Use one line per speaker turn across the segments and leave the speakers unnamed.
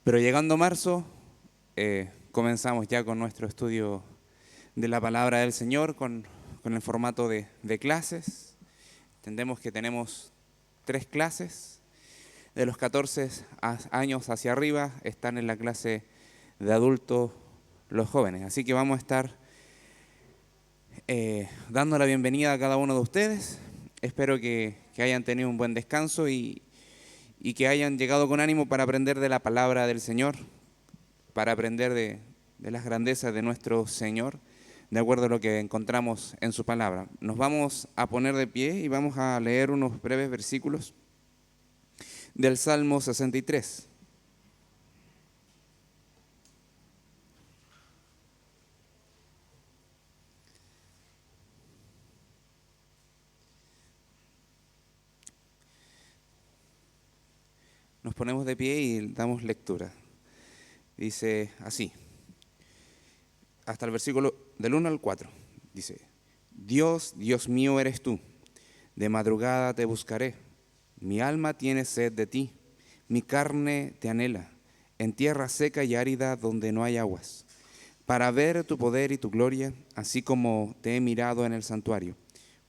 Pero llegando marzo, comenzamos ya con nuestro estudio de la palabra del Señor, con el formato de clases. Entendemos que tenemos 3 clases. De los 14 años hacia arriba están en la clase de adultos los jóvenes. Así que vamos a estar dando la bienvenida a cada uno de ustedes. Espero que hayan tenido un buen descanso y que hayan llegado con ánimo para aprender de la palabra del Señor, para aprender de las grandezas de nuestro Señor, de acuerdo a lo que encontramos en su palabra. Nos vamos a poner de pie y vamos a leer unos breves versículos del Salmo 63. Nos ponemos de pie y damos lectura. Dice así, hasta el versículo del 1 al 4. Dice, Dios, Dios mío eres tú, de madrugada te buscaré. Mi alma tiene sed de ti, mi carne te anhela, en tierra seca y árida donde no hay aguas, para ver tu poder y tu gloria, así como te he mirado en el santuario.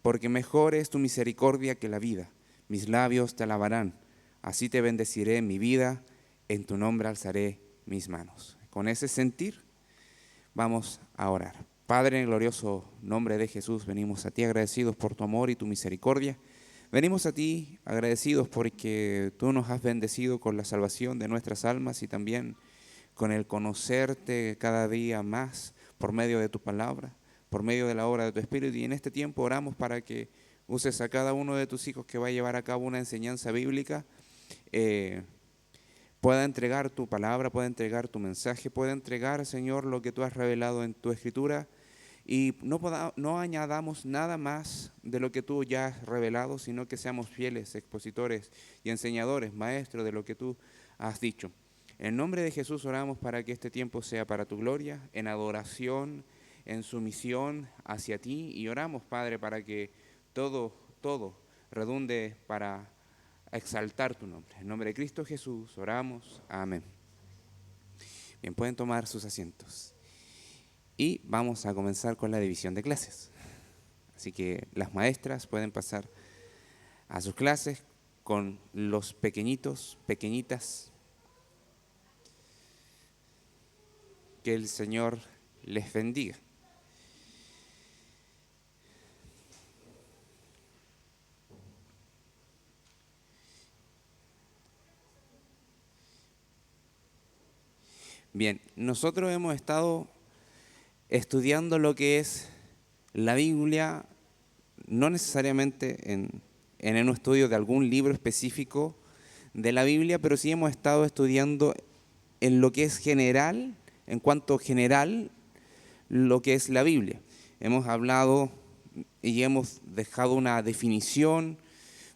Porque mejor es tu misericordia que la vida, mis labios te alabarán. Así te bendeciré mi vida, en tu nombre alzaré mis manos. Con ese sentir vamos a orar. Padre, en el glorioso nombre de Jesús, venimos a ti agradecidos por tu amor y tu misericordia. Venimos a ti agradecidos porque tú nos has bendecido con la salvación de nuestras almas y también con el conocerte cada día más por medio de tu palabra, por medio de la obra de tu Espíritu. Y en este tiempo oramos para que uses a cada uno de tus hijos que va a llevar a cabo una enseñanza bíblica, pueda entregar tu palabra, pueda entregar tu mensaje, pueda entregar, Señor, lo que tú has revelado en tu Escritura, y no añadamos nada más de lo que tú ya has revelado, sino que seamos fieles expositores y enseñadores, maestros de lo que tú has dicho. En nombre de Jesús oramos para que este tiempo sea para tu gloria, en adoración, en sumisión hacia ti, y oramos, Padre, para que todo redunde para exaltar tu nombre. En nombre de Cristo Jesús oramos. Amén. Bien, pueden tomar sus asientos. Y vamos a comenzar con la división de clases. Así que las maestras pueden pasar a sus clases con los pequeñitos, pequeñitas. Que el Señor les bendiga. Bien, nosotros hemos estado estudiando lo que es la Biblia, no necesariamente en un estudio de algún libro específico de la Biblia, pero sí hemos estado estudiando en lo que es general, en cuanto general, lo que es la Biblia. Hemos hablado y hemos dejado una definición,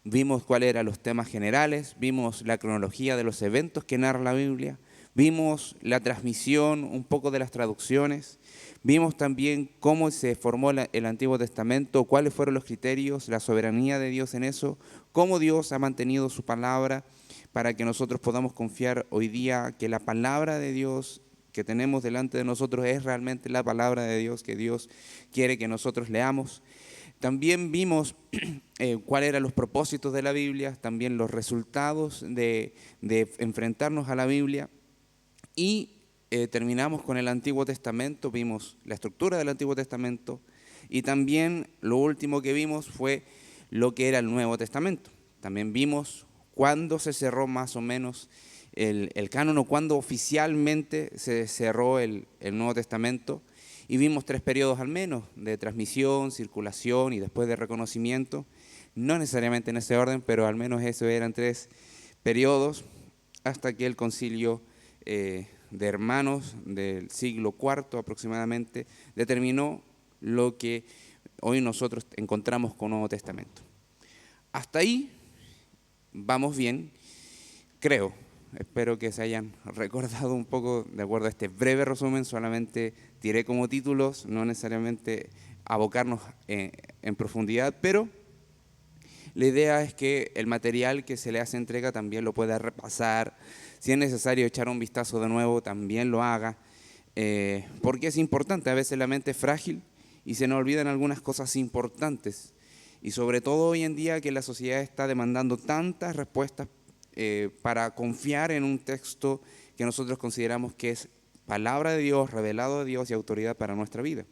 vimos cuáles eran los temas generales, vimos la cronología de los eventos que narra la Biblia, vimos la transmisión, un poco de las traducciones, vimos también cómo se formó el Antiguo Testamento, cuáles fueron los criterios, la soberanía de Dios en eso, cómo Dios ha mantenido su palabra para que nosotros podamos confiar hoy día que la palabra de Dios que tenemos delante de nosotros es realmente la palabra de Dios que Dios quiere que nosotros leamos. También vimos cuáles eran los propósitos de la Biblia, también los resultados de enfrentarnos a la Biblia. Y terminamos con el Antiguo Testamento, vimos la estructura del Antiguo Testamento y también lo último que vimos fue lo que era el Nuevo Testamento. También vimos cuándo se cerró más o menos el cánon o cuándo oficialmente se cerró el Nuevo Testamento, y vimos 3 periodos al menos, de transmisión, circulación y después de reconocimiento, no necesariamente en ese orden, pero al menos eso eran 3 periodos, hasta que el concilio de hermanos del siglo IV aproximadamente determinó lo que hoy nosotros encontramos con Nuevo Testamento. Hasta ahí vamos bien, creo. Espero que se hayan recordado un poco de acuerdo a este breve resumen. Solamente tiré como títulos, no necesariamente abocarnos en profundidad, pero la idea es que el material que se le hace entrega también lo pueda repasar, Si es necesario echar un vistazo de nuevo, también lo haga, porque es importante. A veces la mente es frágil y se nos olvidan algunas cosas importantes. Y sobre todo hoy en día que la sociedad está demandando tantas respuestas para confiar en un texto que nosotros consideramos que es palabra de Dios, revelado de Dios y autoridad para nuestra vida.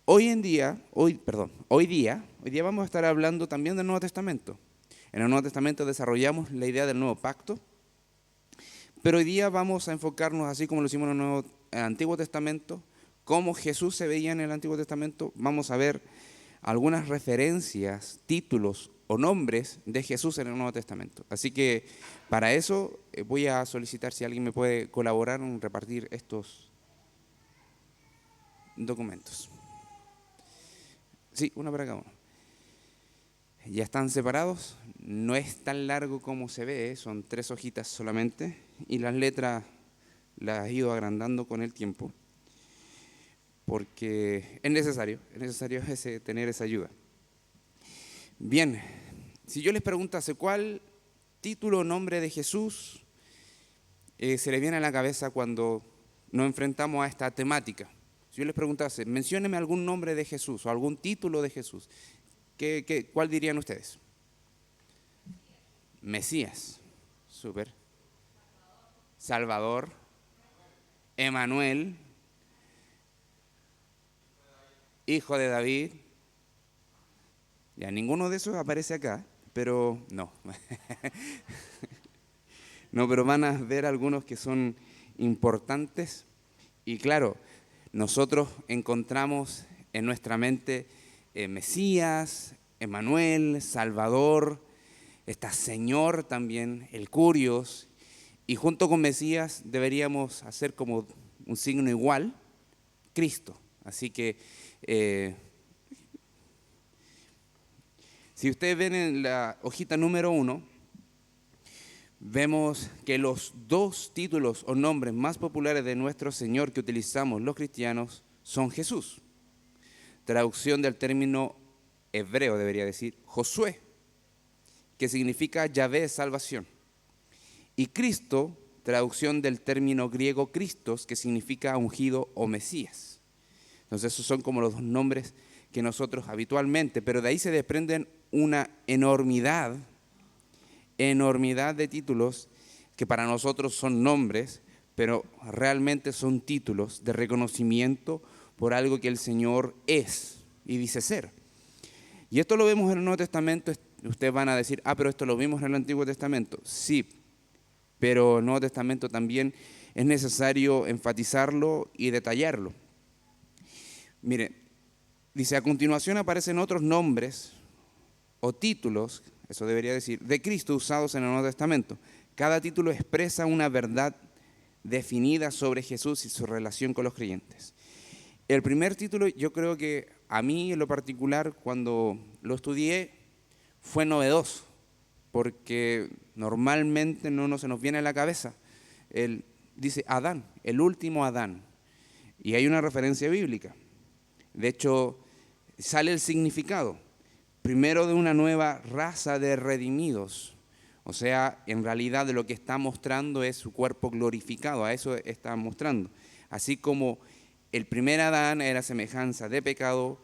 Hoy día vamos a estar hablando también del Nuevo Testamento. En el Nuevo Testamento desarrollamos la idea del nuevo pacto, pero hoy día vamos a enfocarnos, así como lo hicimos en el Antiguo Testamento, cómo Jesús se veía en el Antiguo Testamento. Vamos a ver algunas referencias, títulos o nombres de Jesús en el Nuevo Testamento. Así que para eso voy a solicitar si alguien me puede colaborar en repartir estos documentos. Sí, uno para cada uno. Ya están separados, no es tan largo como se ve, son 3 hojitas solamente y las letras las he ido agrandando con el tiempo porque es necesario tener esa ayuda. Bien, si yo les preguntase cuál título o nombre de Jesús se les viene a la cabeza cuando nos enfrentamos a esta temática. Si yo les preguntase, menciónenme algún nombre de Jesús o algún título de Jesús, ¿cuál dirían ustedes? Mesías, súper. Salvador, Emanuel, hijo de David. Ya ninguno de esos aparece acá, pero no. No, pero van a ver algunos que son importantes. Y claro, nosotros encontramos en nuestra mente Mesías, Emanuel, Salvador, está Señor también, el Curios, y junto con Mesías deberíamos hacer como un signo igual, Cristo. Así que si ustedes ven en la hojita número 1, vemos que los 2 títulos o nombres más populares de nuestro Señor que utilizamos los cristianos son Jesús. Traducción del término hebreo debería decir Josué, que significa Yahvé salvación. Y Cristo, traducción del término griego Christos, que significa ungido o Mesías. Entonces esos son como los 2 nombres que nosotros habitualmente, pero de ahí se desprenden una enormidad de títulos que para nosotros son nombres, pero realmente son títulos de reconocimiento por algo que el Señor es y dice ser. Y esto lo vemos en el Nuevo Testamento. Ustedes van a decir, pero esto lo vimos en el Antiguo Testamento. Sí, pero el Nuevo Testamento también es necesario enfatizarlo y detallarlo. Mire, dice, a continuación aparecen otros nombres o títulos, eso debería decir, de Cristo usados en el Nuevo Testamento. Cada título expresa una verdad definida sobre Jesús y su relación con los creyentes. El primer título, yo creo que a mí en lo particular, cuando lo estudié, fue novedoso, porque normalmente no se nos viene a la cabeza. Él dice Adán, el último Adán, y hay una referencia bíblica. De hecho, sale el significado, primero de una nueva raza de redimidos. O sea, en realidad de lo que está mostrando es su cuerpo glorificado, a eso está mostrando. Así como el primer Adán era semejanza de pecado,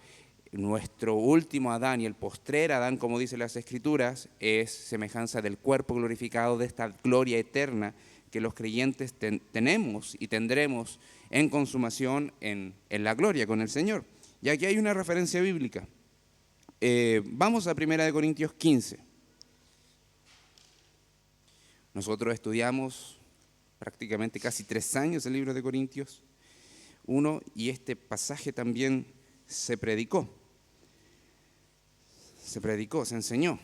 nuestro último Adán y el postrer Adán, como dicen las Escrituras, es semejanza del cuerpo glorificado, de esta gloria eterna que los creyentes tenemos y tendremos en consumación en la gloria con el Señor. Y aquí hay una referencia bíblica. Vamos a 1 Corintios 15. Nosotros estudiamos prácticamente casi 3 años el libro de Corintios 1 y este pasaje también se predicó, se enseñó.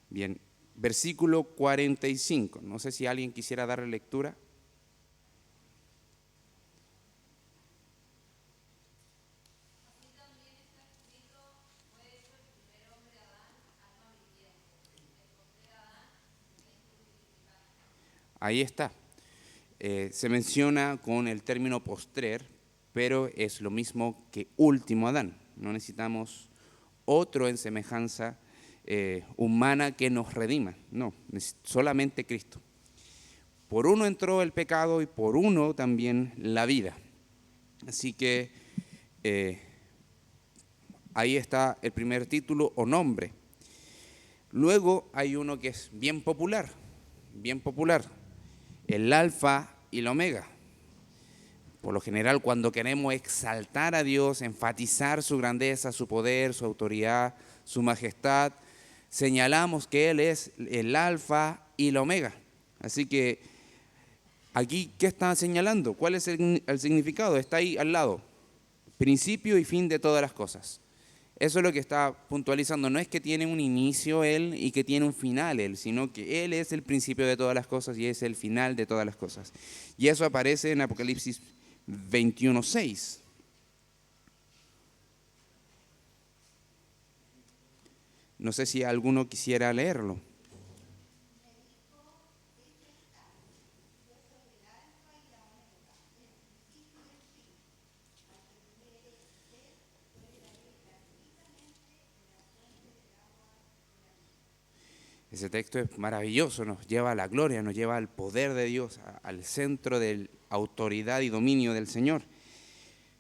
Bien, versículo 45. No sé si alguien quisiera darle lectura. Ahí está. Se menciona con el término postrer, pero es lo mismo que último Adán. No necesitamos otro en semejanza humana que nos redima. No, es solamente Cristo. Por uno entró el pecado y por uno también la vida. Así que ahí está el primer título o nombre. Luego hay uno que es bien popular, el alfa y el omega. Por lo general, cuando queremos exaltar a Dios, enfatizar su grandeza, su poder, su autoridad, su majestad, señalamos que Él es el alfa y el omega. Así que aquí, ¿qué está señalando? ¿Cuál es el significado? Está ahí al lado. Principio y fin de todas las cosas. Eso es lo que está puntualizando. No es que tiene un inicio Él y que tiene un final Él, sino que Él es el principio de todas las cosas y es el final de todas las cosas. Y eso aparece en Apocalipsis 21:6. No sé si alguno quisiera leerlo. Ese texto es maravilloso, nos lleva a la gloria, nos lleva al poder de Dios, al centro de autoridad y dominio del Señor.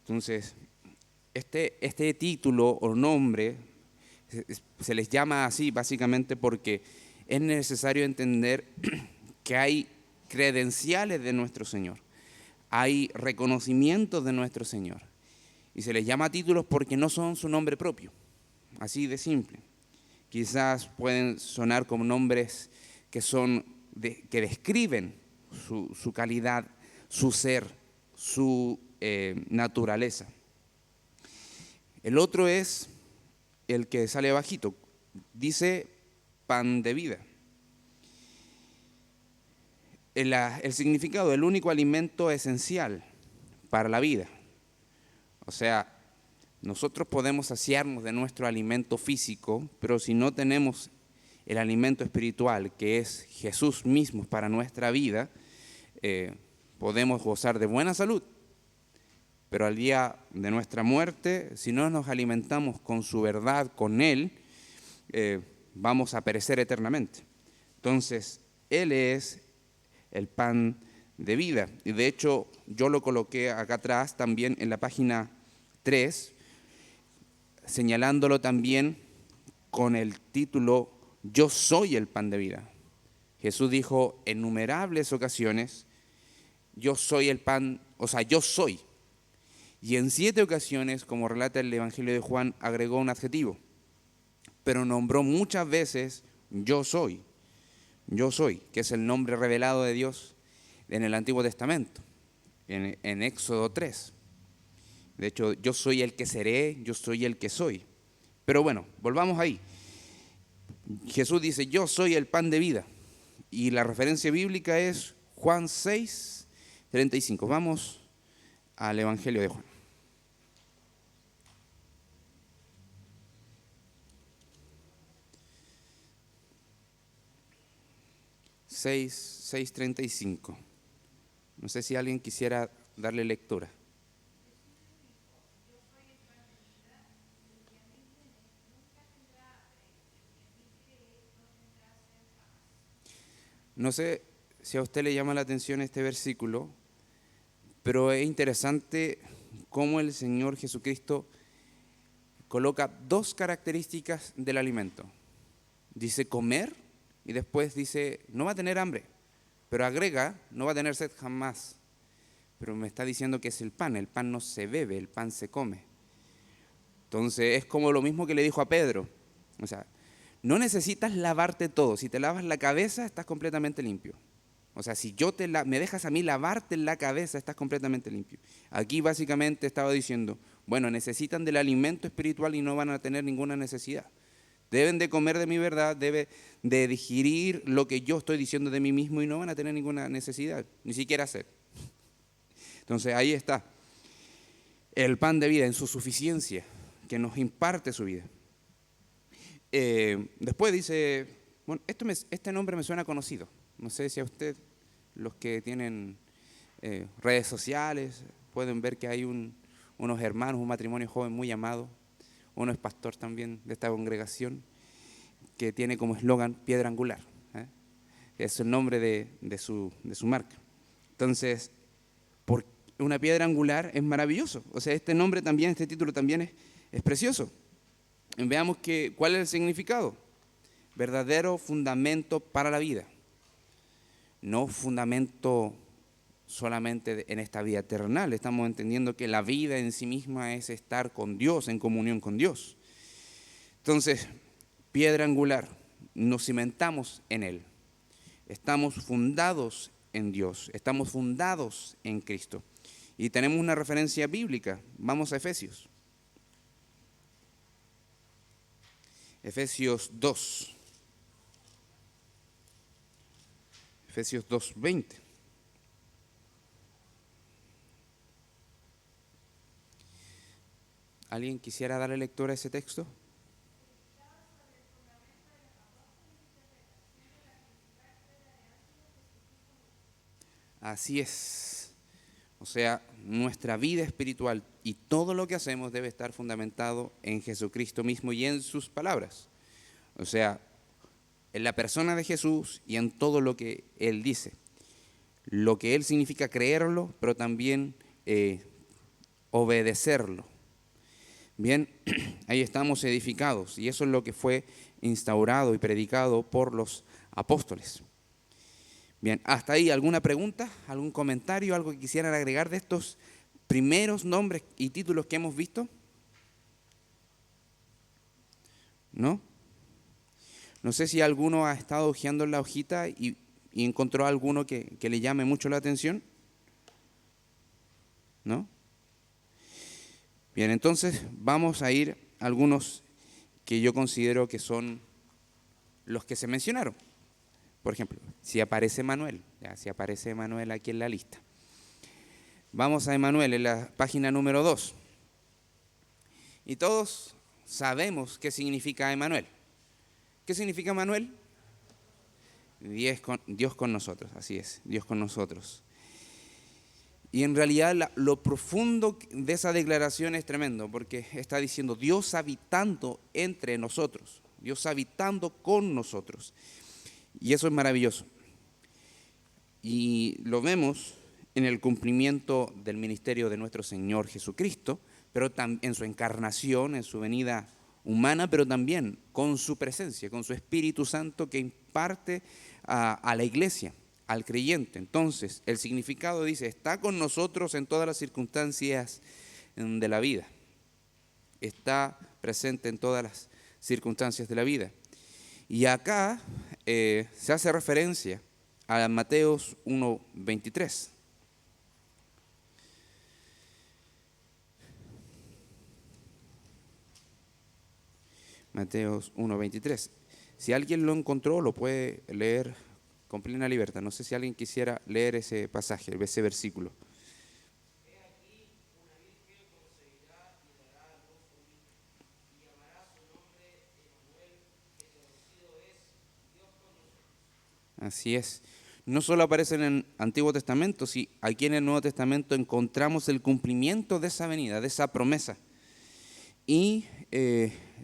Entonces, este título o nombre se les llama así básicamente porque es necesario entender que hay credenciales de nuestro Señor, hay reconocimientos de nuestro Señor. Y se les llama títulos porque no son su nombre propio, así de simple. Quizás pueden sonar como nombres que que describen su calidad, su ser, su naturaleza. El otro es el que sale bajito, dice pan de vida. El significado, el único alimento esencial para la vida. O sea, nosotros podemos saciarnos de nuestro alimento físico, pero si no tenemos el alimento espiritual, que es Jesús mismo para nuestra vida, podemos gozar de buena salud, pero al día de nuestra muerte, si no nos alimentamos con su verdad, con Él, vamos a perecer eternamente. Entonces, Él es el pan de vida. Y de hecho, yo lo coloqué acá atrás también en la página 3, señalándolo también con el título Yo soy el pan de vida. Jesús dijo en innumerables ocasiones, yo soy el pan, o sea, yo soy. Y en 7 ocasiones, como relata el Evangelio de Juan, agregó un adjetivo, pero nombró muchas veces yo soy, que es el nombre revelado de Dios en el Antiguo Testamento, en Éxodo 3. De hecho, yo soy el que seré, yo soy el que soy. Pero bueno, volvamos ahí. Jesús dice, yo soy el pan de vida. Y la referencia bíblica es Juan 6:35. Vamos al Evangelio de Juan. 6:35. No sé si alguien quisiera darle lectura. No sé si a usted le llama la atención este versículo, pero es interesante cómo el Señor Jesucristo coloca 2 características del alimento. Dice comer y después dice no va a tener hambre, pero agrega no va a tener sed jamás. Pero me está diciendo que es el pan no se bebe, el pan se come. Entonces es como lo mismo que le dijo a Pedro. O sea, no necesitas lavarte todo. Si te lavas la cabeza, estás completamente limpio. O sea, si me dejas a mí lavarte la cabeza, estás completamente limpio. Aquí básicamente estaba diciendo, bueno, necesitan del alimento espiritual y no van a tener ninguna necesidad. Deben de comer de mi verdad, deben de digerir lo que yo estoy diciendo de mí mismo y no van a tener ninguna necesidad, ni siquiera sed. Entonces ahí está el pan de vida en su suficiencia, que nos imparte su vida. Después dice, bueno, este nombre me suena conocido. No sé si a usted, los que tienen redes sociales, pueden ver que hay unos hermanos, un matrimonio joven muy amado. Uno es pastor también de esta congregación. que tiene como eslogan Piedra Angular. Es el nombre de su marca. Entonces, por una piedra angular es maravilloso. O sea, este nombre también, este título también es precioso. Veamos cuál es el significado. Verdadero fundamento para la vida. No fundamento solamente en esta vida terrenal. Estamos entendiendo que la vida en sí misma es estar con Dios, en comunión con Dios. Entonces, piedra angular, nos cimentamos en Él. Estamos fundados en Dios, estamos fundados en Cristo. Y tenemos una referencia bíblica. Vamos a Efesios. Efesios 2. Efesios 2:20. ¿Alguien quisiera darle lectura a ese texto? Así es. O sea, nuestra vida espiritual y todo lo que hacemos debe estar fundamentado en Jesucristo mismo y en sus palabras. O sea, en la persona de Jesús y en todo lo que Él dice. Lo que Él significa creerlo, pero también obedecerlo. Bien, ahí estamos edificados y eso es lo que fue instaurado y predicado por los apóstoles. Bien, hasta ahí, ¿alguna pregunta, algún comentario, algo que quisieran agregar de estos primeros nombres y títulos que hemos visto? ¿No? No sé si alguno ha estado hojeando en la hojita y encontró alguno que le llame mucho la atención. ¿No? Bien, entonces vamos a ir a algunos que yo considero que son los que se mencionaron. Por ejemplo, si aparece Emanuel, si aparece Emanuel aquí en la lista. Vamos a Emanuel en la página número 2. Y todos sabemos qué significa Emanuel. ¿Qué significa Emanuel? Dios con nosotros, así es, Dios con nosotros. Y en realidad lo profundo de esa declaración es tremendo, porque está diciendo Dios habitando entre nosotros, Dios habitando con nosotros. Y eso es maravilloso. Y lo vemos en el cumplimiento del ministerio de nuestro Señor Jesucristo, pero en su encarnación, en su venida humana, pero también con su presencia, con su Espíritu Santo que imparte a la iglesia, al creyente. Entonces, el significado dice, está con nosotros en todas las circunstancias de la vida. Está presente en todas las circunstancias de la vida. Y acá se hace referencia a Mateos 1:23. Mateos 1:23. Si alguien lo encontró, lo puede leer con plena libertad. No sé si alguien quisiera leer ese pasaje, ese versículo. Así es. No solo aparece en el Antiguo Testamento, sino aquí en el Nuevo Testamento encontramos el cumplimiento de esa venida, de esa promesa. Y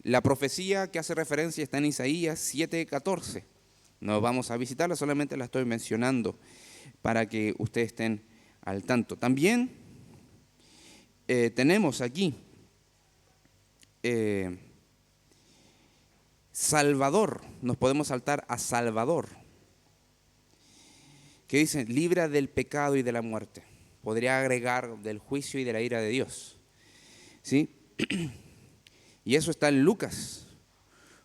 la profecía que hace referencia está en Isaías 7:14. No vamos a visitarla, solamente la estoy mencionando para que ustedes estén al tanto. También tenemos aquí Salvador, nos podemos saltar a Salvador, que dice, libra del pecado y de la muerte. Podría agregar del juicio y de la ira de Dios. ¿Sí? Y eso está en Lucas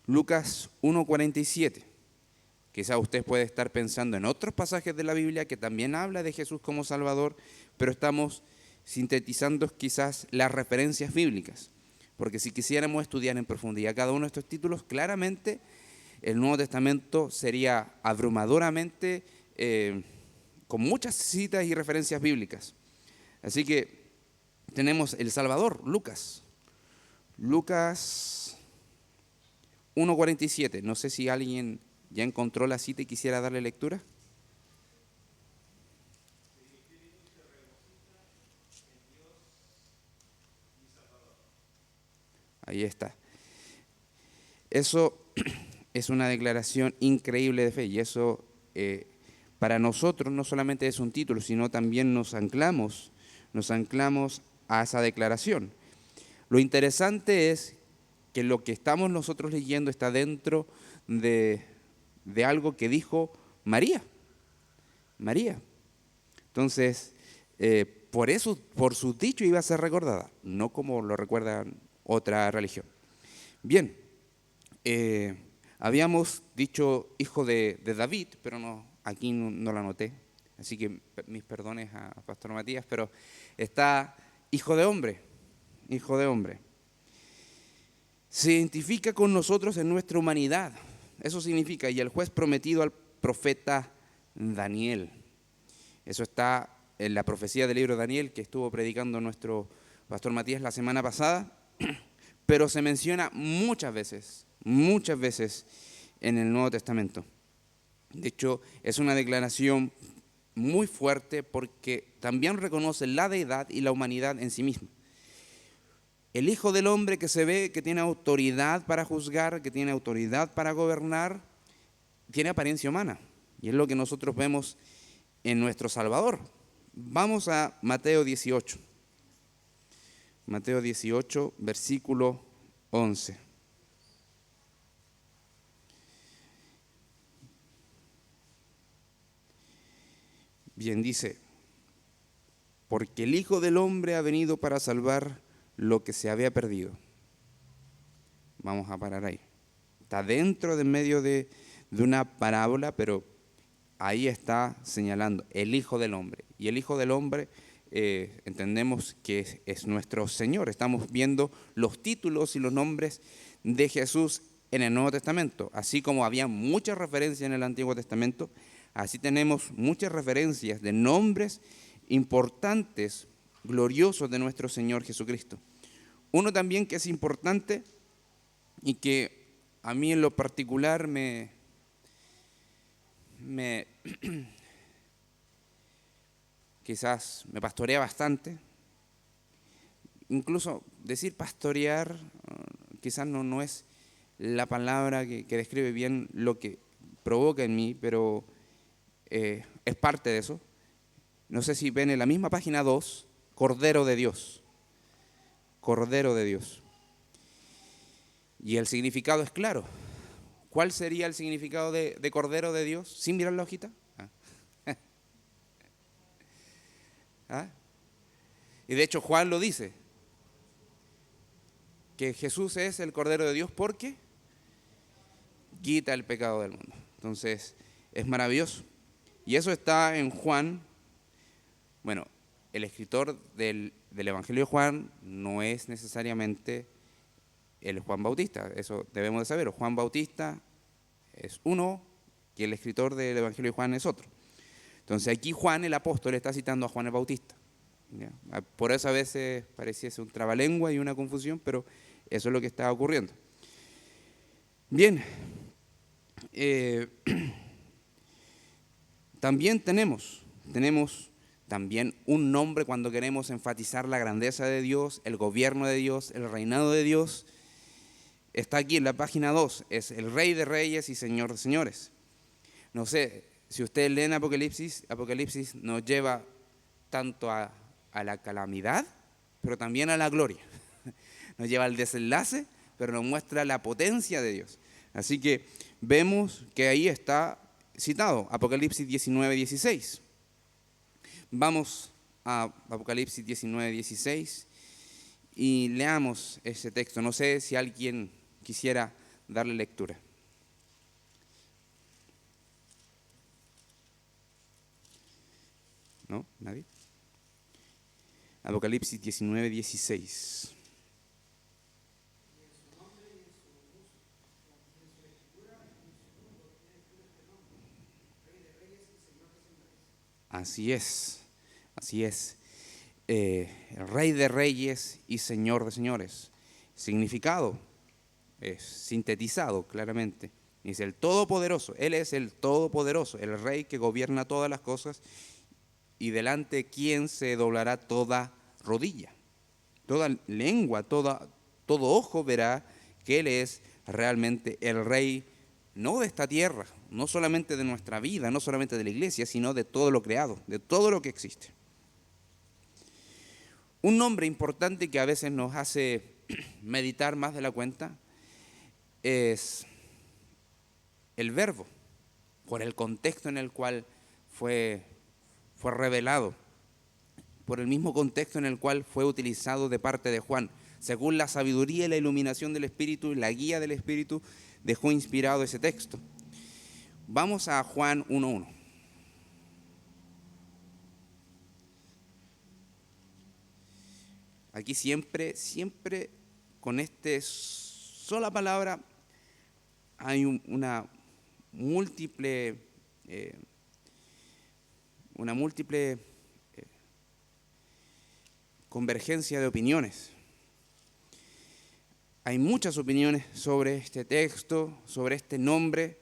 1:47. Quizá usted puede estar pensando en otros pasajes de la Biblia que también habla de Jesús como Salvador, pero estamos sintetizando quizás las referencias bíblicas. Porque si quisiéramos estudiar en profundidad cada uno de estos títulos, claramente el Nuevo Testamento sería abrumadoramente con muchas citas y referencias bíblicas. Así que tenemos el Salvador, Lucas 1:47. No sé si alguien ya encontró la cita y quisiera darle lectura. Ahí está. Eso es una declaración increíble de fe y eso para nosotros no solamente es un título, sino también nos anclamos a esa declaración. Lo interesante es que lo que estamos nosotros leyendo está dentro de algo que dijo María. María. Entonces, por eso, por su dicho iba a ser recordada, no como lo recuerdan otra religión. Bien, habíamos dicho hijo de David, pero no, aquí no lo anoté, así que mis perdones a Pastor Matías, pero está hijo de hombre, hijo de hombre. Se identifica con nosotros en nuestra humanidad, eso significa, y el juez prometido al profeta Daniel. Eso está en la profecía del libro de Daniel que estuvo predicando nuestro Pastor Matías la semana pasada, pero se menciona muchas veces en el Nuevo Testamento. De hecho, es una declaración muy fuerte porque también reconoce la deidad y la humanidad en sí misma. El Hijo del Hombre que se ve que tiene autoridad para juzgar, que tiene autoridad para gobernar, tiene apariencia humana. Y es lo que nosotros vemos en nuestro Salvador. Vamos a Mateo 18. Mateo 18, versículo 11. Bien, dice, porque el Hijo del Hombre ha venido para salvar lo que se había perdido. Vamos a parar ahí. Está dentro de medio de una parábola, pero ahí está señalando el Hijo del Hombre. Y el Hijo del Hombre entendemos que es nuestro Señor. Estamos viendo los títulos y los nombres de Jesús en el Nuevo Testamento. Así como había muchas referencias en el Antiguo Testamento, así tenemos muchas referencias de nombres importantes, gloriosos de nuestro Señor Jesucristo. Uno también que es importante y que a mí en lo particular quizás me pastorea bastante. Incluso decir pastorear quizás no es la palabra que describe bien lo que provoca en mí, pero es parte de eso. No sé si ven en la misma página 2, Cordero de Dios. Cordero de Dios. Y el significado es claro. ¿Cuál sería el significado de Cordero de Dios? Sin mirar la hojita. ¿Ah? Y de hecho Juan lo dice, que Jesús es el Cordero de Dios porque quita el pecado del mundo. Entonces es maravilloso. Y eso está en Juan. Bueno, el escritor del Evangelio de Juan no es necesariamente el Juan Bautista, eso debemos de saber. Juan Bautista es uno y el escritor del Evangelio de Juan es otro. Entonces aquí Juan el apóstol está citando a Juan el Bautista. ¿Ya? Por eso a veces pareciese un trabalengua y una confusión, pero eso es lo que está ocurriendo. Bien, también tenemos también un nombre cuando queremos enfatizar la grandeza de Dios, el gobierno de Dios, el reinado de Dios. Está aquí en la página 2, es el Rey de Reyes y Señor de Señores. No sé, si ustedes leen Apocalipsis nos lleva tanto a la calamidad, pero también a la gloria. Nos lleva al desenlace, pero nos muestra la potencia de Dios. Así que vemos que ahí está citado, Apocalipsis 19, 16. Vamos a Apocalipsis 19, 16 y leamos ese texto. No sé si alguien quisiera darle lectura. ¿No? ¿Nadie? Apocalipsis 19, 16. Así es, así es. El Rey de Reyes y Señor de Señores. Significado es sintetizado claramente. Dice el Todopoderoso. Él es el Todopoderoso, el Rey que gobierna todas las cosas y delante de quien se doblará toda rodilla. Toda lengua, todo ojo verá que Él es realmente el Rey no de esta tierra, no solamente de nuestra vida, no solamente de la iglesia, sino de todo lo creado, de todo lo que existe. Un nombre importante que a veces nos hace meditar más de la cuenta es el verbo, por el contexto en el cual fue revelado, por el mismo contexto en el cual fue utilizado de parte de Juan. Según la sabiduría y la iluminación del Espíritu y la guía del Espíritu, dejó inspirado ese texto. Vamos a Juan 1:1. Aquí siempre con esta sola palabra hay una múltiple convergencia de opiniones. Hay muchas opiniones sobre este texto, sobre este nombre.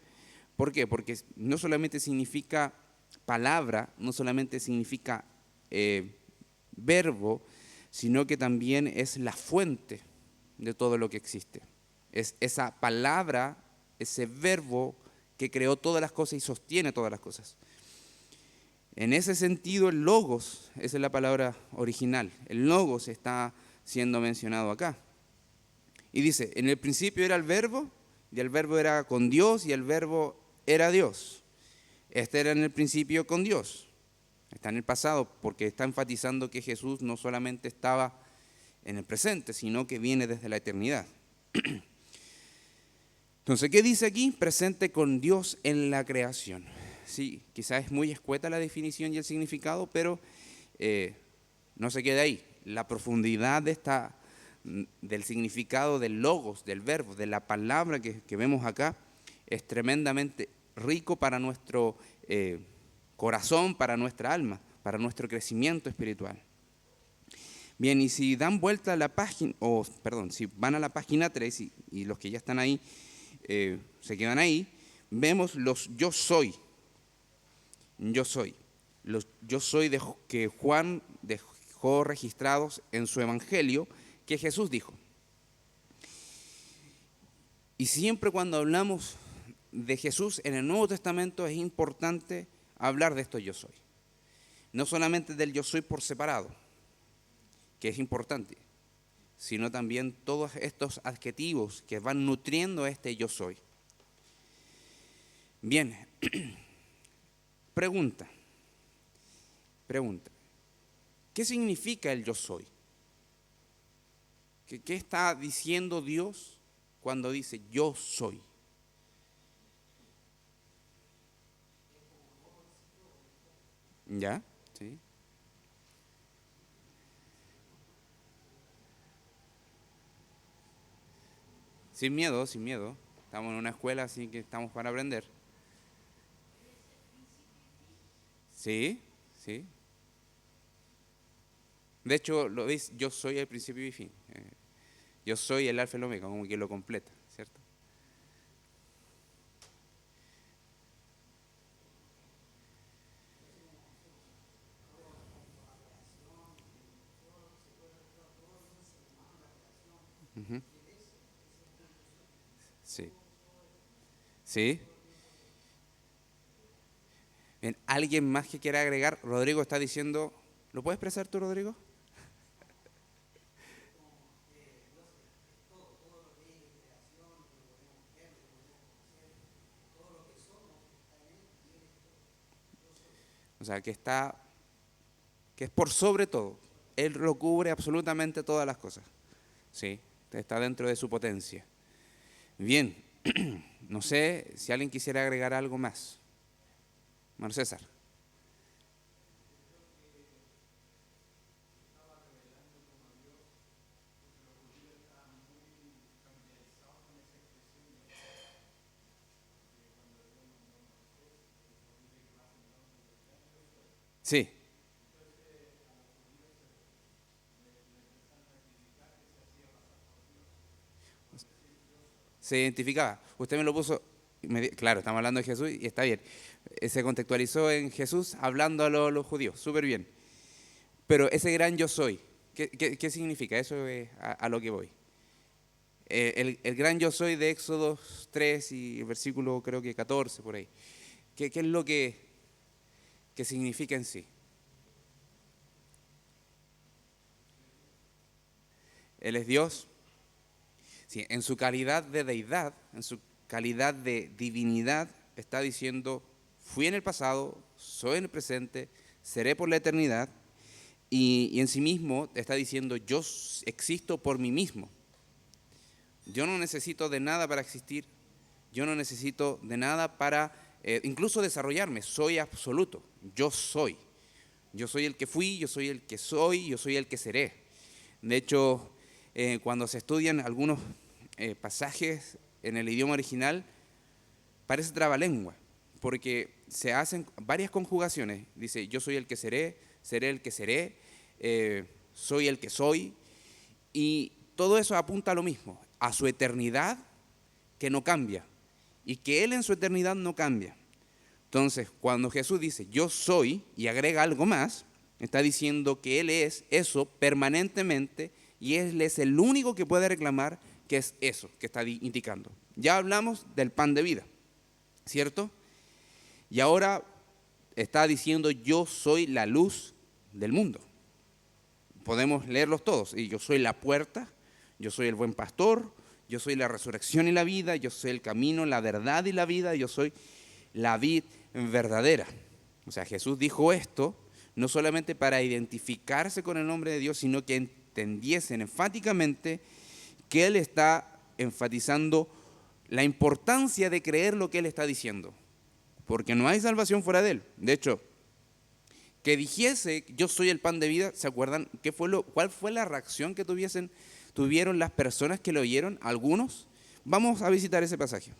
¿Por qué? Porque no solamente significa palabra, no solamente significa verbo, sino que también es la fuente de todo lo que existe. Es esa palabra, ese verbo que creó todas las cosas y sostiene todas las cosas. En ese sentido, el logos, esa es la palabra original, el logos está siendo mencionado acá. Y dice, en el principio era el verbo, y el verbo era con Dios, y el verbo era Dios. Este era en el principio con Dios. Está en el pasado, porque está enfatizando que Jesús no solamente estaba en el presente, sino que viene desde la eternidad. Entonces, ¿qué dice aquí? Presente con Dios en la creación. Sí, quizás es muy escueta la definición y el significado, pero no se queda ahí. La profundidad del significado del logos, del verbo, de la palabra que vemos acá, es tremendamente rico para nuestro corazón, para nuestra alma, para nuestro crecimiento espiritual. Bien, y si dan vuelta a la página, si van a la página 3 y los que ya están ahí se quedan ahí, vemos los yo soy. Yo soy. Los yo soy que Juan dejó registrados en su evangelio que Jesús dijo. Y siempre cuando hablamos de Jesús en el Nuevo Testamento es importante hablar de esto yo soy. No solamente del yo soy por separado, que es importante, sino también todos estos adjetivos que van nutriendo este yo soy. Bien, pregunta. ¿Qué significa el yo soy? ¿Qué está diciendo Dios cuando dice yo soy? ¿Ya? ¿Sí? Sin miedo. Estamos en una escuela, así que estamos para aprender. Sí. De hecho, lo dice, yo soy el principio y fin. Yo soy el alfa y el omega, como que lo completa, ¿cierto? Uh-huh. Sí. Bien, ¿alguien más que quiera agregar? Rodrigo está diciendo, ¿lo puedes expresar tú, Rodrigo? O sea, que es por sobre todo. Él lo cubre absolutamente todas las cosas. Sí, está dentro de su potencia. Bien, no sé si alguien quisiera agregar algo más. Manuel César. Sí. Se identificaba. Usted me lo puso, claro, estamos hablando de Jesús y está bien. Se contextualizó en Jesús hablando a los judíos, súper bien. Pero ese gran yo soy, ¿qué significa? Eso es a lo que voy. El gran yo soy de Éxodo 3 y el versículo creo que 14 por ahí. ¿Qué es lo que significa en sí? Él es Dios. Sí, en su calidad de deidad, en su calidad de divinidad, está diciendo, fui en el pasado, soy en el presente, seré por la eternidad, y en sí mismo está diciendo, yo existo por mí mismo. Yo no necesito de nada para existir, yo no necesito de nada para incluso desarrollarme, soy absoluto, yo soy. Yo soy el que fui, yo soy el que soy, yo soy el que seré. De hecho, cuando se estudian algunos pasajes en el idioma original, parece trabalengua, porque se hacen varias conjugaciones. Dice, yo soy el que seré, seré el que seré, soy el que soy, y todo eso apunta a lo mismo, a su eternidad que no cambia, y que Él en su eternidad no cambia. Entonces, cuando Jesús dice, yo soy, y agrega algo más, está diciendo que Él es eso permanentemente, y Él es el único que puede reclamar que es eso que está indicando. Ya hablamos del pan de vida, ¿cierto? Y ahora está diciendo, yo soy la luz del mundo. Podemos leerlos todos. Y yo soy la puerta, yo soy el buen pastor, yo soy la resurrección y la vida, yo soy el camino, la verdad y la vida, yo soy la vid verdadera. O sea, Jesús dijo esto no solamente para identificarse con el nombre de Dios, sino que entendiesen enfáticamente que Él está enfatizando la importancia de creer lo que Él está diciendo, porque no hay salvación fuera de Él. De hecho, que dijese, yo soy el pan de vida, ¿se acuerdan cuál fue la reacción que tuvieron las personas que lo oyeron? Algunos. Vamos a visitar ese pasaje.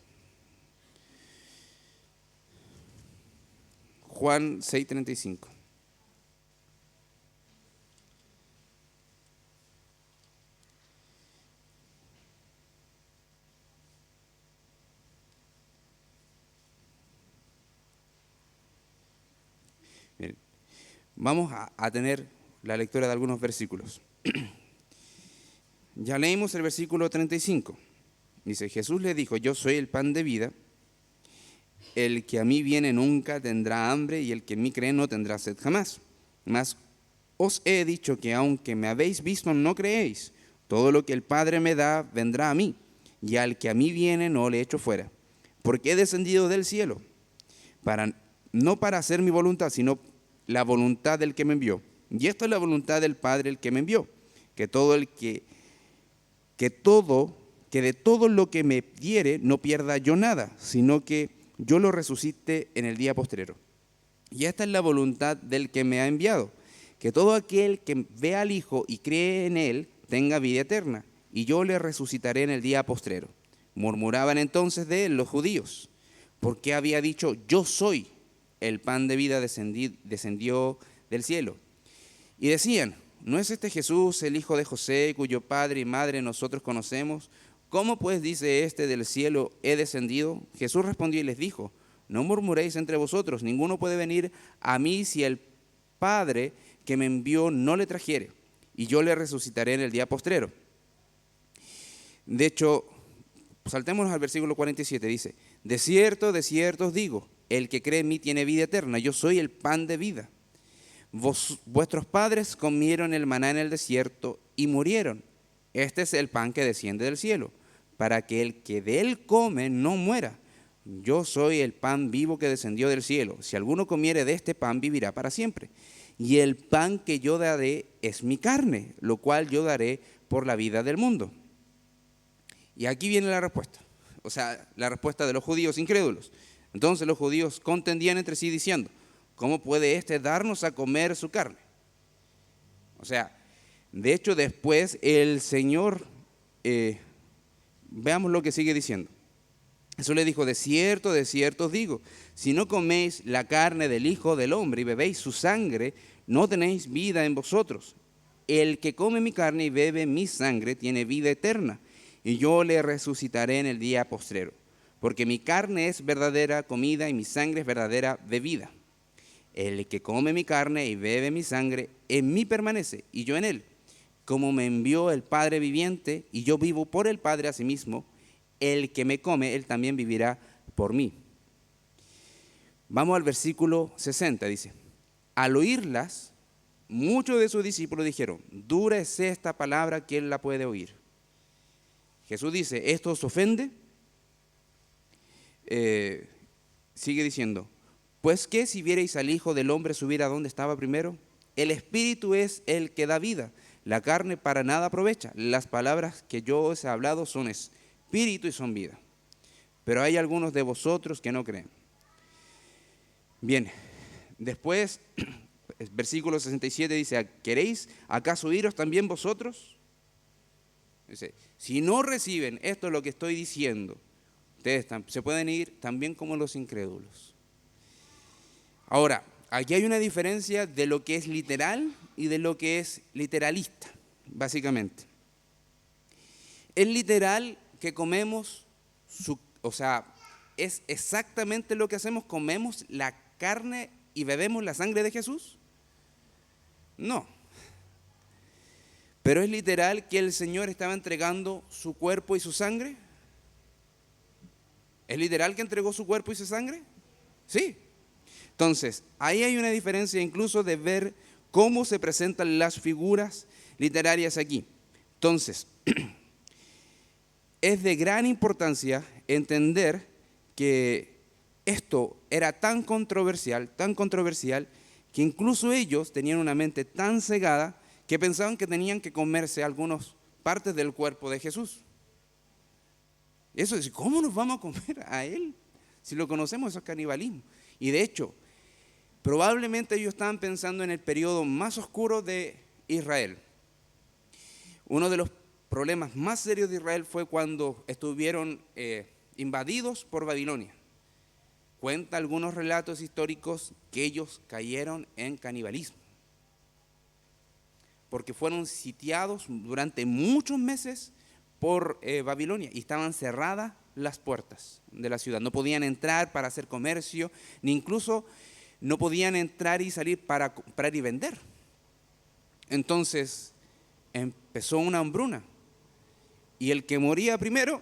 Juan 6:35. Miren, vamos a tener la lectura de algunos versículos. Ya leímos el versículo 35. Dice, Jesús le dijo, yo soy el pan de vida, el que a mí viene nunca tendrá hambre, y el que en mí cree no tendrá sed jamás. Mas os he dicho que aunque me habéis visto no creéis. Todo lo que el Padre me da vendrá a mí, y al que a mí viene no le echo fuera. Porque he descendido del cielo, no para hacer mi voluntad, sino la voluntad del que me envió. Y esta es la voluntad del Padre el que me envió, que de todo lo que me diere no pierda yo nada, sino que yo lo resucite en el día postrero. Y esta es la voluntad del que me ha enviado, que todo aquel que vea al Hijo y cree en Él tenga vida eterna, y yo le resucitaré en el día postrero. Murmuraban entonces de él los judíos, porque había dicho, yo soy el pan de vida descendió del cielo. Y decían, ¿no es este Jesús el hijo de José, cuyo padre y madre nosotros conocemos? ¿Cómo pues dice este del cielo, he descendido? Jesús respondió y les dijo, no murmuréis entre vosotros, ninguno puede venir a mí si el Padre que me envió no le trajere, y yo le resucitaré en el día postrero. De hecho, saltémonos al versículo 47, dice, de cierto os digo, el que cree en mí tiene vida eterna, yo soy el pan de vida. Vuestros padres comieron el maná en el desierto y murieron. Este es el pan que desciende del cielo, para que el que de él come no muera. Yo soy el pan vivo que descendió del cielo. Si alguno comiere de este pan, vivirá para siempre. Y el pan que yo daré es mi carne, lo cual yo daré por la vida del mundo. Y aquí viene la respuesta, o sea, la respuesta de los judíos incrédulos. Entonces los judíos contendían entre sí diciendo, ¿cómo puede éste darnos a comer su carne? O sea, de hecho después el Señor, veamos lo que sigue diciendo. Eso le dijo, de cierto os digo, si no coméis la carne del Hijo del Hombre y bebéis su sangre, no tenéis vida en vosotros. El que come mi carne y bebe mi sangre tiene vida eterna, y yo le resucitaré en el día postrero. Porque mi carne es verdadera comida y mi sangre es verdadera bebida. El que come mi carne y bebe mi sangre, en mí permanece y yo en él. como me envió el Padre viviente, y yo vivo por el Padre asimismo, el que me come, él también vivirá por mí. Vamos al versículo 60, dice, al oírlas, muchos de sus discípulos dijeron, dura es esta palabra, ¿quién la puede oír? Jesús dice, ¿esto os ofende? Sigue diciendo, pues que si vierais al Hijo del Hombre subir a donde estaba primero, el Espíritu es el que da vida, la carne para nada aprovecha. Las palabras que yo os he hablado son espíritu y son vida. Pero hay algunos de vosotros que no creen. Bien, después, versículo 67 dice, ¿queréis acaso iros también vosotros? Dice, si no reciben esto es lo que estoy diciendo, ustedes se pueden ir también como los incrédulos. Ahora, aquí hay una diferencia de lo que es literal y de lo que es literalista, básicamente. Es literal que comemos, es exactamente lo que hacemos, comemos la carne y bebemos la sangre de Jesús. No. Pero es literal que el Señor estaba entregando su cuerpo y su sangre. ¿Es literal que entregó su cuerpo y su sangre? Sí. Entonces, ahí hay una diferencia incluso de ver cómo se presentan las figuras literarias aquí. Entonces, es de gran importancia entender que esto era tan controversial, que incluso ellos tenían una mente tan cegada que pensaban que tenían que comerse algunas partes del cuerpo de Jesús. Eso es, ¿cómo nos vamos a comer a Él? Si lo conocemos, eso es canibalismo. Y de hecho, probablemente ellos estaban pensando en el periodo más oscuro de Israel. Uno de los problemas más serios de Israel fue cuando estuvieron invadidos por Babilonia. Cuenta algunos relatos históricos que ellos cayeron en canibalismo, porque fueron sitiados durante muchos meses por Babilonia y estaban cerradas las puertas de la ciudad. No podían entrar para hacer comercio, ni incluso no podían entrar y salir para comprar y vender. Entonces empezó una hambruna y el que moría primero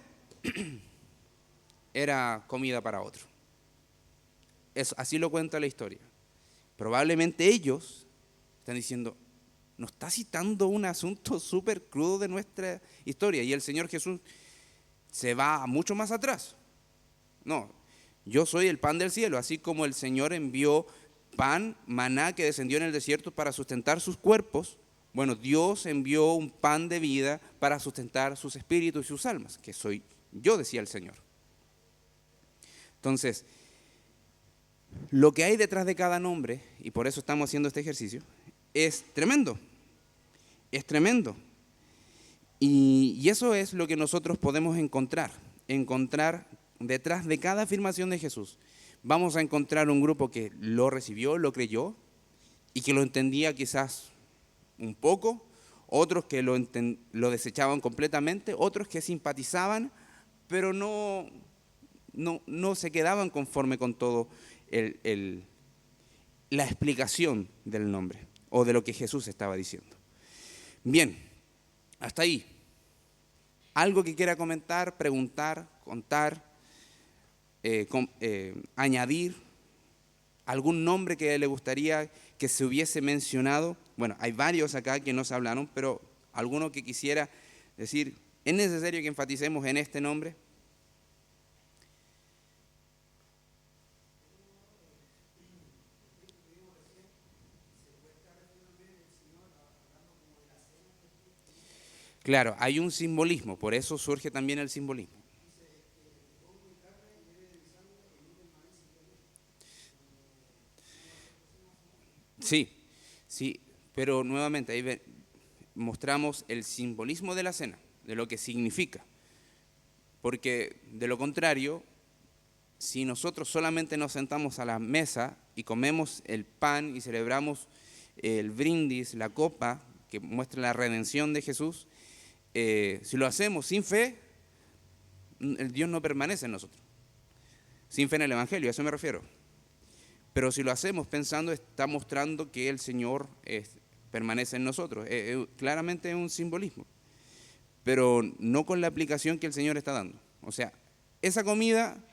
era comida para otro. Así lo cuenta la historia. Probablemente ellos están diciendo, nos está citando un asunto súper crudo de nuestra historia, y el Señor Jesús se va mucho más atrás. No, yo soy el pan del cielo, así como el Señor envió pan, maná que descendió en el desierto para sustentar sus cuerpos. Bueno, Dios envió un pan de vida para sustentar sus espíritus y sus almas, que soy yo, decía el Señor. Entonces, lo que hay detrás de cada nombre, y por eso estamos haciendo este ejercicio, es tremendo. Es tremendo. Y eso es lo que nosotros podemos encontrar detrás de cada afirmación de Jesús. Vamos a encontrar un grupo que lo recibió, lo creyó, y que lo entendía quizás un poco, otros que lo desechaban completamente, otros que simpatizaban, pero no se quedaban conforme con todo la explicación del nombre o de lo que Jesús estaba diciendo. Bien, hasta ahí. ¿Algo que quiera comentar, preguntar, contar, añadir? ¿Algún nombre que le gustaría que se hubiese mencionado? Bueno, hay varios acá que no se hablaron, pero alguno que quisiera decir, ¿es necesario que enfaticemos en este nombre? Claro, hay un simbolismo, por eso surge también el simbolismo. Sí, sí, pero nuevamente ahí mostramos el simbolismo de la cena, de lo que significa. Porque de lo contrario, si nosotros solamente nos sentamos a la mesa y comemos el pan y celebramos el brindis, la copa, que muestra la redención de Jesús, si lo hacemos sin fe, el Dios no permanece en nosotros. Sin fe en el Evangelio, a eso me refiero. Pero si lo hacemos pensando, está mostrando que el Señor permanece en nosotros. Claramente es un simbolismo, pero no con la aplicación que el Señor está dando. O sea, esa comida,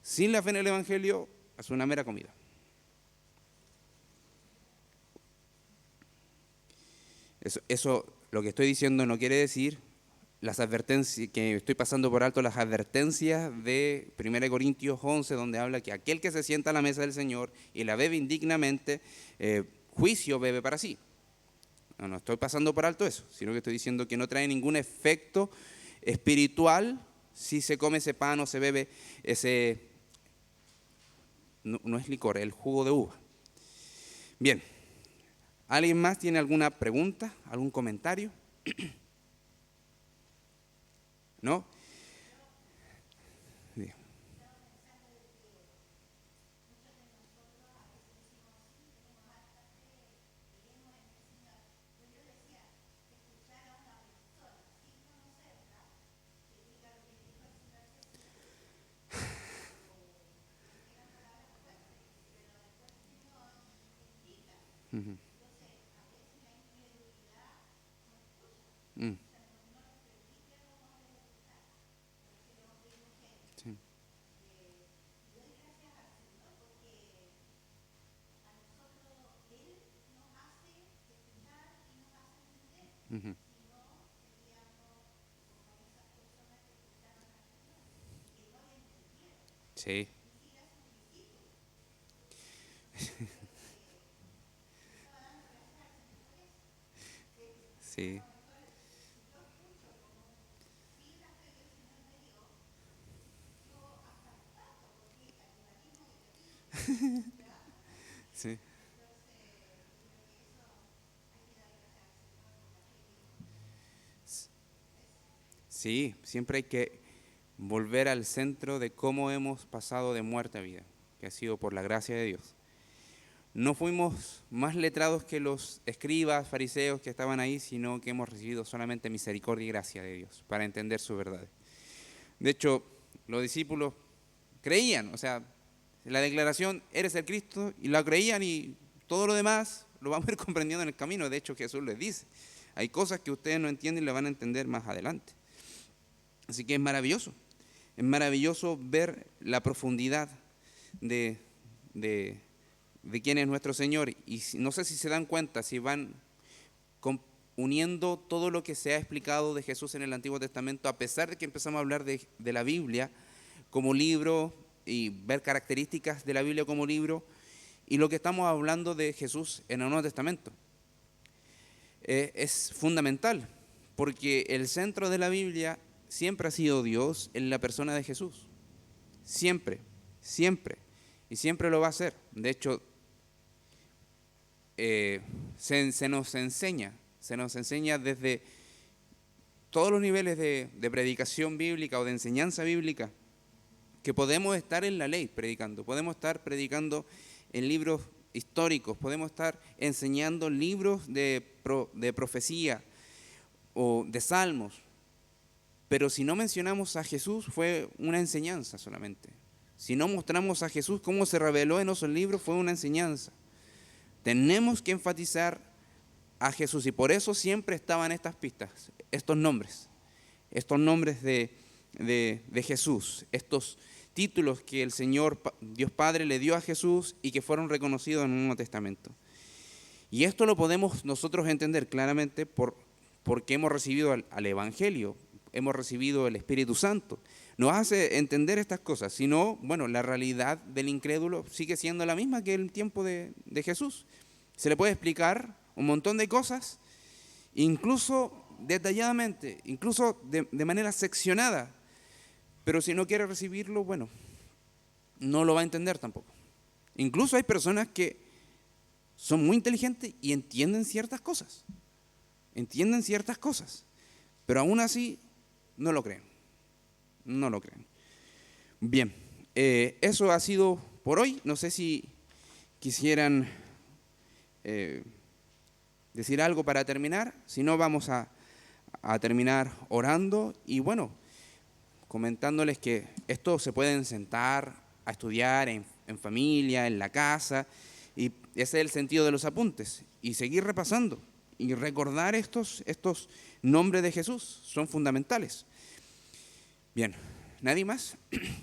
sin la fe en el Evangelio, es una mera comida. Eso, lo que estoy diciendo no quiere decir las advertencias, que estoy pasando por alto las advertencias de 1 Corintios 11, donde habla que aquel que se sienta a la mesa del Señor y la bebe indignamente, juicio bebe para sí. No estoy pasando por alto eso, sino que estoy diciendo que no trae ningún efecto espiritual si se come ese pan o se bebe ese, no es licor, es el jugo de uva. Bien, ¿alguien más tiene alguna pregunta, algún comentario? ¿No? Uh-huh. Mm. Sí. Uh-huh. Sí. Sí. Sí. Sí, siempre hay que volver al centro de cómo hemos pasado de muerte a vida, que ha sido por la gracia de Dios. No fuimos más letrados que los escribas, fariseos que estaban ahí, sino que hemos recibido solamente misericordia y gracia de Dios para entender su verdad. De hecho, los discípulos creían, o sea, la declaración, eres el Cristo, y la creían, y todo lo demás lo vamos a ir comprendiendo en el camino. De hecho, Jesús les dice, hay cosas que ustedes no entienden y las van a entender más adelante. Así que es maravilloso ver la profundidad de quién es nuestro Señor. Y no sé si se dan cuenta, si van uniendo todo lo que se ha explicado de Jesús en el Antiguo Testamento, a pesar de que empezamos a hablar de la Biblia como libro y ver características de la Biblia como libro, y lo que estamos hablando de Jesús en el Nuevo Testamento. Es fundamental, porque el centro de la Biblia siempre ha sido Dios en la persona de Jesús. Siempre, siempre. Y siempre lo va a hacer. De hecho, se nos enseña desde todos los niveles de predicación bíblica o de enseñanza bíblica, que podemos estar en la ley predicando, podemos estar predicando en libros históricos, podemos estar enseñando libros de profecía o de salmos, pero si no mencionamos a Jesús fue una enseñanza solamente. Si no mostramos a Jesús cómo se reveló en esos libros fue una enseñanza. Tenemos que enfatizar a Jesús, y por eso siempre estaban estas pistas, estos nombres de Jesús, estos títulos que el Señor Dios Padre le dio a Jesús y que fueron reconocidos en el Nuevo Testamento. Y esto lo podemos nosotros entender claramente porque hemos recibido al Evangelio, hemos recibido el Espíritu Santo. Nos hace entender estas cosas. Si no, bueno, la realidad del incrédulo sigue siendo la misma que el tiempo de Jesús. Se le puede explicar un montón de cosas, incluso detalladamente, incluso de manera seccionada, pero si no quiere recibirlo, bueno, no lo va a entender tampoco. Incluso hay personas que son muy inteligentes y entienden ciertas cosas, pero aún así no lo creen. Bien, eso ha sido por hoy. No sé si quisieran decir algo para terminar. Si no, vamos a terminar orando y bueno, comentándoles que esto se pueden sentar a estudiar en familia, en la casa, y ese es el sentido de los apuntes, y seguir repasando. y recordar estos nombres de Jesús. Son fundamentales. Bien, ¿nadie más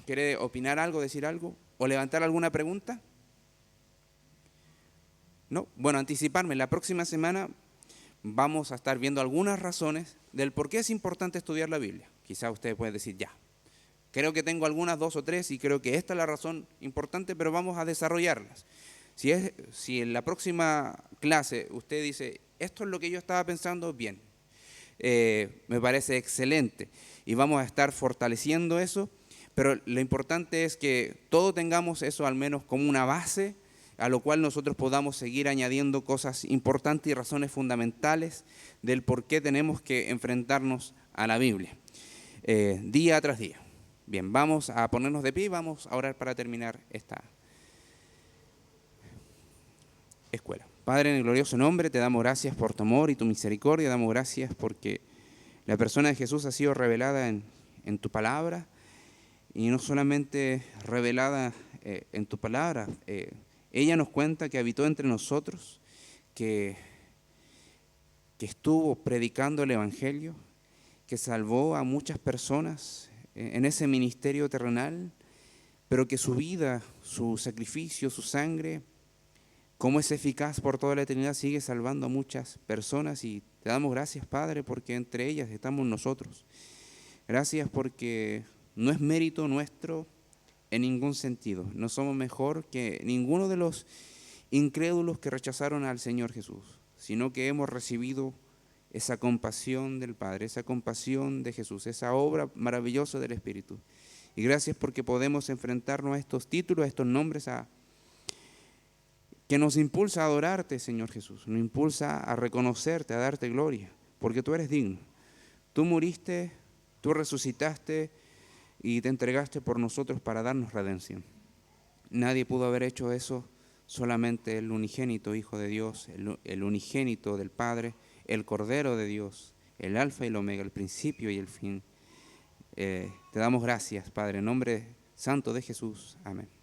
quiere opinar algo, decir algo o levantar alguna pregunta? ¿No? Bueno, anticiparme, la próxima semana vamos a estar viendo algunas razones del por qué es importante estudiar la Biblia. Quizá ustedes pueden decir, ya, creo que tengo algunas 2 o 3 y creo que esta es la razón importante, pero vamos a desarrollarlas. Si en la próxima clase usted dice, esto es lo que yo estaba pensando, bien, me parece excelente y vamos a estar fortaleciendo eso, pero lo importante es que todos tengamos eso al menos como una base a lo cual nosotros podamos seguir añadiendo cosas importantes y razones fundamentales del por qué tenemos que enfrentarnos a la Biblia, día tras día. Bien, vamos a ponernos de pie y vamos a orar para terminar esta escuela. Padre, en el glorioso nombre te damos gracias por tu amor y tu misericordia, damos gracias porque la persona de Jesús ha sido revelada en tu palabra y no solamente revelada en tu palabra, ella nos cuenta que habitó entre nosotros, que estuvo predicando el Evangelio, que salvó a muchas personas en ese ministerio terrenal, pero que su vida, su sacrificio, su sangre, como es eficaz por toda la eternidad, sigue salvando a muchas personas y te damos gracias, Padre, porque entre ellas estamos nosotros. Gracias porque no es mérito nuestro en ningún sentido. No somos mejor que ninguno de los incrédulos que rechazaron al Señor Jesús, sino que hemos recibido esa compasión del Padre, esa compasión de Jesús, esa obra maravillosa del Espíritu. Y gracias porque podemos enfrentarnos a estos títulos, a estos nombres, que nos impulsa a adorarte, Señor Jesús, nos impulsa a reconocerte, a darte gloria, porque tú eres digno. Tú moriste, tú resucitaste y te entregaste por nosotros para darnos redención. Nadie pudo haber hecho eso, solamente el unigénito Hijo de Dios, el unigénito del Padre, el Cordero de Dios, el Alfa y el Omega, el principio y el fin. Te damos gracias, Padre, en nombre santo de Jesús. Amén.